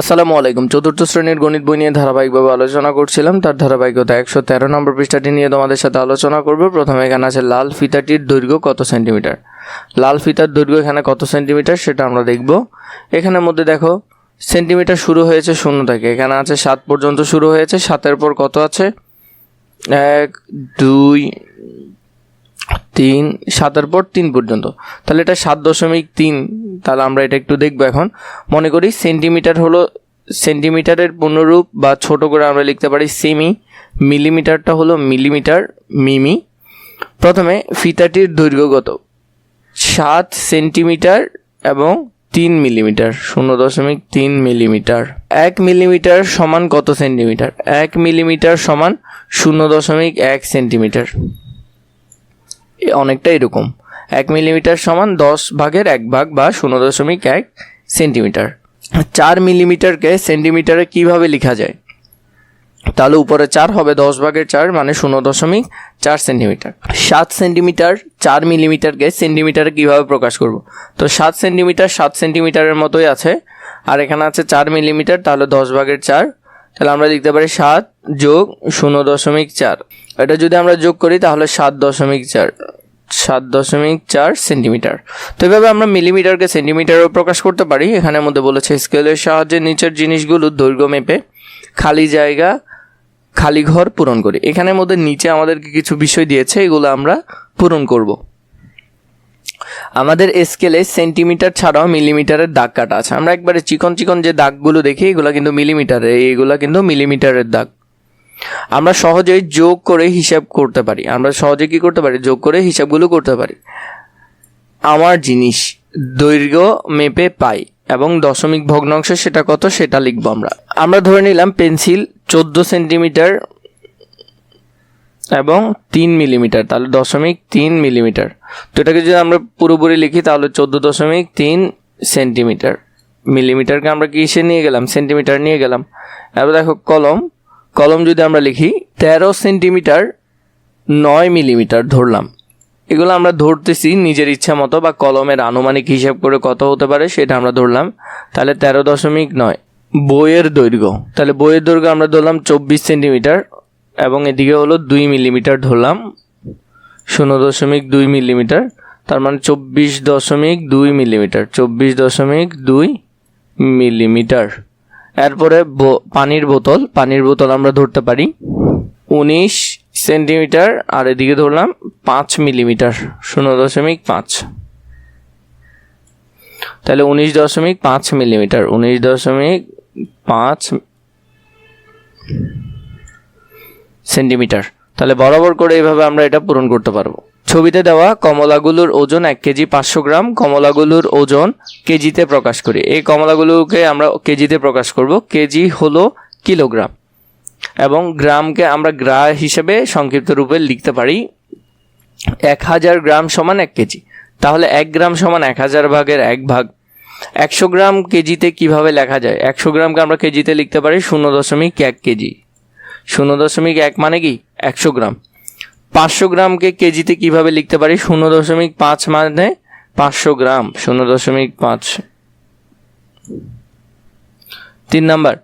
আসসালামু আলাইকুম। চতুর্থ শ্রেণীর গণিত বই নিয়ে ধারাবাহিকভাবে আলোচনা করছিলাম। তার ধারাবাহিকতা 113 নম্বর পৃষ্ঠাটি নিয়ে তোমাদের সাথে আলোচনা করব। প্রথমে এখানে আছে লাল ফিতাটির দৈর্ঘ্য কত সেন্টিমিটার। লাল ফিতার দৈর্ঘ্য এখানে কত সেন্টিমিটার সেটা আমরা দেখব। এখানের মধ্যে দেখো সেন্টিমিটার শুরু হয়েছে 0 থেকে, এখানে আছে 7 পর্যন্ত শুরু হয়েছে। 7-এর পর কত আছে 1 2 3, 7-এর পর 3 পর্যন্ত, তাহলে এটা 7.3। তাহলে আমরা এটা একটু দেখবো। এখন মনে করি সেন্টিমিটার হলো সেন্টিমিটারের পূর্ণরূপ বা ছোট করে আমরা লিখতে পারি সেমি, মিলিমিটারটা হলো মিলিমিটার, মিমি। প্রথমে ফিতাটির দৈর্ঘ্য কত 7 সেন্টিমিটার এবং 3 মিলিমিটার, 0.3 মিলিমিটার। 1 মিলিমিটার সমান কত সেন্টিমিটার? 1 মিলিমিটার সমান 0.1 সেন্টিমিটার। অনেকটা এরকম 1 মিলিমিটার সমান 10/1 ভাগ বা 0.1 সেন্টিমিটার। 4 মিলিমিটারকে সেন্টিমিটারে কিভাবে লেখা যায়? তাহলে উপরে 4 হবে, 10/4 মানে 0.4 সেন্টিমিটার। 7 সেন্টিমিটার 4 মিলিমিটারকে সেন্টিমিটারে কিভাবে প্রকাশ করব? তো 7 সেন্টিমিটার 7 সেন্টিমিটারের মতোই আছে, আর এখানে আছে 4 মিলিমিটার, তাহলে 10/4। তাহলে আমরা লিখতে পারি 7 যোগ 0.4। এটা যদি আমরা যোগ করি তাহলে 7.4 সেন্টিমিটার। তো এভাবে আমরা মিলিমিটারকে সেন্টিমিটারেও প্রকাশ করতে পারি। এখানের মধ্যে বলেছে স্কেলের সাহায্যে নিচের জিনিসগুলোর দৈর্ঘ্য মেপে খালি জায়গা খালি ঘর পূরণ করি। এখানের মধ্যে নিচে আমাদেরকে কিছু বিষয় দিয়েছে, এগুলো আমরা পূরণ করব। আমাদের স্কেলে সেন্টিমিটার ছাড়াও মিলিমিটারের দাগ কাটা আছে। আমরা একবারে চিকন চিকন যে দাগগুলো দেখি এগুলো কিন্তু মিলিমিটারের, এইগুলো কিন্তু মিলিমিটারের দাগ। আমরা সহজেই যোগ করে হিসাব করতে পারি। আমরা সহজে কি করতে পারি? যোগ করে হিসাবগুলো করতে পারি। আমার জিনিস দৈর্ঘ্য মেপে পাই এবং দশমিক ভগ্নাংশ সেটা কত সেটা লিখবো। আমরা ধরে নিলাম পেন্সিল 14 সেন্টিমিটার এবং 3 মিলিমিটার, তাহলে 0.3 মিলিমিটার। তো এটাকে যদি আমরা পুরোপুরি লিখি তাহলে 14.3 সেন্টিমিটার। মিলিমিটারকে আমরা কিসে নিয়ে গেলাম? সেন্টিমিটার নিয়ে গেলাম। এবার দেখো কলম যদি আমরা লিখি 13 সেন্টিমিটার 9 মিলিমিটার ধরলাম। এগুলো আমরা ধরতেছি নিজের ইচ্ছা মতো বা কলমের আনুমানিক হিসাব করে কত হতে পারে সেটা আমরা ধরলাম। তাহলে 13.9। বইয়ের দৈর্ঘ্য, তাহলে বইয়ের দৈর্ঘ্য আমরা ধরলাম 24 সেন্টিমিটার এবং এদিকে হলো 2 মিলিমিটার ধরলাম, 0.2 মিলিমিটার, তার মানে 24.2 মিলিমিটার, 24.2 মিলিমিটার। এরপরে পানির বোতল আমরা ধরতে পারি 19 সেন্টিমিটার আর এদিকে ধরলাম 5 মিলিমিটার, 0.5। তাহলে 19.5 মিলিমিটার, 19.5 সেন্টিমিটার। তাহলে বরাবর করে এইভাবে আমরা এটা পূরণ করতে পারবো। ছবিতে দেওয়া কমলাগুলোর ওজন 1 কেজি 500 গ্রাম। কমলাগুলোর ওজন কেজিতে প্রকাশ করি। এই কমলাগুলোকে আমরা কেজিতে প্রকাশ করব। কেজি হলো কিলোগ্রাম এবং গ্রামকে আমরা হিসেবে সংক্ষিপ্ত রূপে লিখতে পারি 1000 গ্রাম সমান 1 কেজি। তাহলে 1 গ্রাম সমান 1000 ভাগের 1 ভাগ। 100 গ্রাম কেজিতে কিভাবে লেখা যায়? 100 গ্রামকে আমরা কেজিতে লিখতে পারি 0.1 কেজি। 0.1 মানে কি 100 গ্রাম। 500 গ্রামকে কেজিতে কিভাবে লিখতে পারি? 0.5 মানে 500 গ্রাম, 0.5। 3 নাম্বার,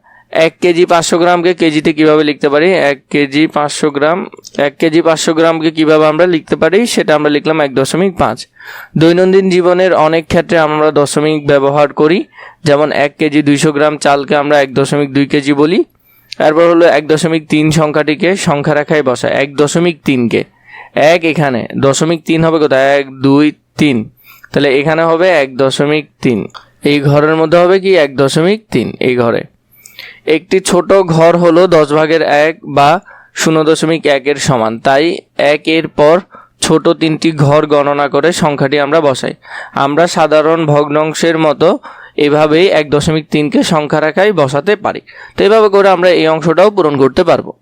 1 কেজি 500 গ্রামকে কেজিতে কিভাবে লিখতে পারি? 1 কেজি 500 গ্রামকে কিভাবে আমরা লিখতে পারি সেটা আমরা লিখলাম 1.5। দৈনন্দিন জীবনের অনেক ক্ষেত্রে আমরা দশমিক ব্যবহার করি, যেমন 1 কেজি 200 গ্রাম চালকে আমরা 1.2 কেজি বলি। এরপর হলো 1.3 সংখ্যাটিকে সংখ্যা রেখায় বসায়। 1.3কে 1 এখানে 0.3 হবে কোথায়? 1 2 3, তাহলে এখানে হবে 1.3। এই ঘরের মধ্যে হবে কি 1.3 এই ঘরে। একটি ছোট ঘর হলো 10/1 বা 0.1 এর সমান, তাই 1 এর পর ছোট 3টি ঘর গণনা করে সংখ্যাটি আমরা বসাই। আমরা সাধারণ ভগ্নাংশের মতো এভাবেই 1.3কে সংখ্যা রেখায় বসাতে পারি। তো এইভাবে করে আমরা এই অংশটাও পূরণ করতে পারবো।